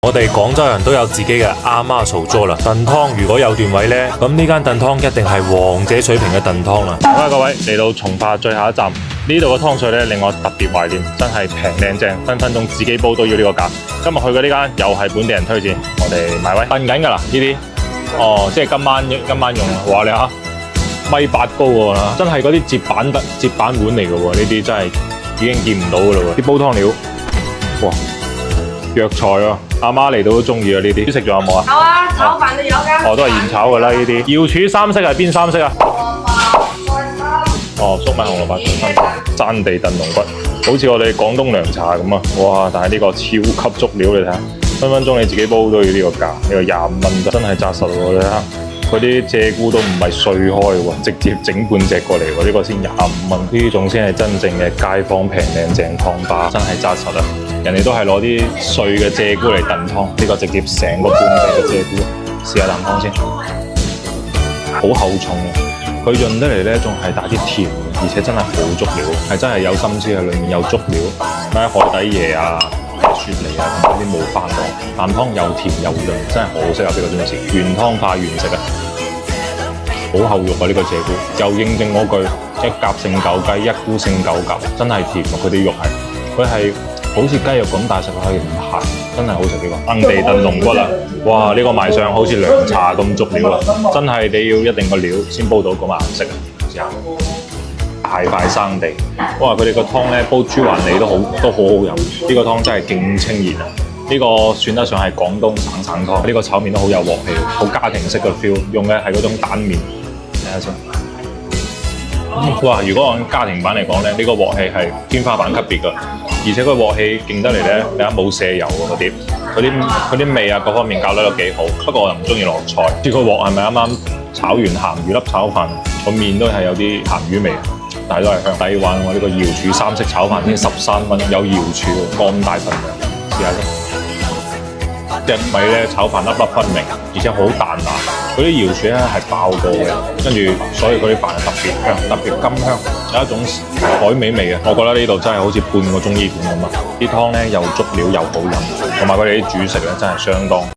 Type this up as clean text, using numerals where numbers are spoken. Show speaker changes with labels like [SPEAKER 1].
[SPEAKER 1] 我哋廣州人都有自己嘅阿媽嘈咗啦，燉湯如果有段位呢，咁呢間燉湯一定係王者水平嘅燉湯啦。好啦，各位嚟到從化最後一站，呢度嘅湯水呢令我特別懷念，真係平靚正，分分鐘自己煲都要呢個價。今日去嘅呢間又係本地人推薦，我哋埋位燉緊㗎啦呢啲。哦，即係今晚用，哇你嚇1.8米高喎，真係嗰啲接板碗嚟嘅喎，呢啲真係已經見唔到㗎啦喎，啲煲湯料，哇！藥材喎，阿媽嚟到都中意啊呢啲。食仲有冇啊？
[SPEAKER 2] 有啊，炒飯都有㗎。
[SPEAKER 1] 都係現炒㗎啦呢啲。瑤柱三色係邊三色啊？粟米紅蘿蔔菜心，爭地燉龍骨，好似我哋廣東涼茶咁啊！哇！但係呢個超級足料你睇下，分分鐘你自己煲都要呢個價，呢個25蚊真係紮實喎！你睇下，嗰啲鷓鴣都唔係碎開喎，直接整半隻過嚟喎，呢個先25蚊，呢種先係真正嘅街坊平靚正湯巴，真係紮實啊！人哋都係攞啲碎嘅鷓鴣嚟燉湯，呢個直接成個半隻嘅鷓鴣，試下啖湯先，好厚重啊！佢潤得嚟咧，仲係帶啲甜，而且真係好足料，係真係有心思喺裏面有足料，咩海底椰啊、雪梨啊，同埋啲冇花果，啖湯又甜又潤，真係好適合呢個中意食，原湯化原食啊！好厚肉啊呢個鷓鴣，就應證嗰句一甲勝九雞，一菇勝九甲，真係甜啊！佢啲肉係，佢係。好似雞肉咁，但係食落去唔鹹，真係好食呢個。耕地燉龍骨啦，哇！呢個賣相好似涼茶咁足料啊，真係你要一定個料先煲到咁顏色啊！試下大塊生地，哇！佢哋個湯咧煲豬環脷都好好飲，呢個湯真係勁清熱啊！呢個算得上係廣東省湯，呢個炒麵都好有鑊氣，好家庭式嘅 feel， 用嘅係嗰種蛋麵，睇下先。哇！如果按家庭版嚟講咧，呢個鑊氣係天花板級別㗎，而且個鑊氣勁得嚟咧，你睇冇瀉油喎嗰啲，啲味啊各方面搞得都幾好。不過我又唔中意落菜。呢個鑊係咪啱啱炒完鹹魚粒炒飯，個麵都係有啲鹹魚味，但係都係香。抵玩喎！呢個瑤柱三色炒飯先13蚊，有瑤柱咁大份量，試下先。隻米咧炒飯粒粒分明，而且好彈牙。嗰啲瑤柱咧係爆過嘅，跟住所以嗰啲飯係特別香，特別甘香，有一種海味味嘅。我覺得呢度真係好似半個中醫館咁啊！啲湯咧又足料又好飲，同埋佢哋啲主食咧真係相當。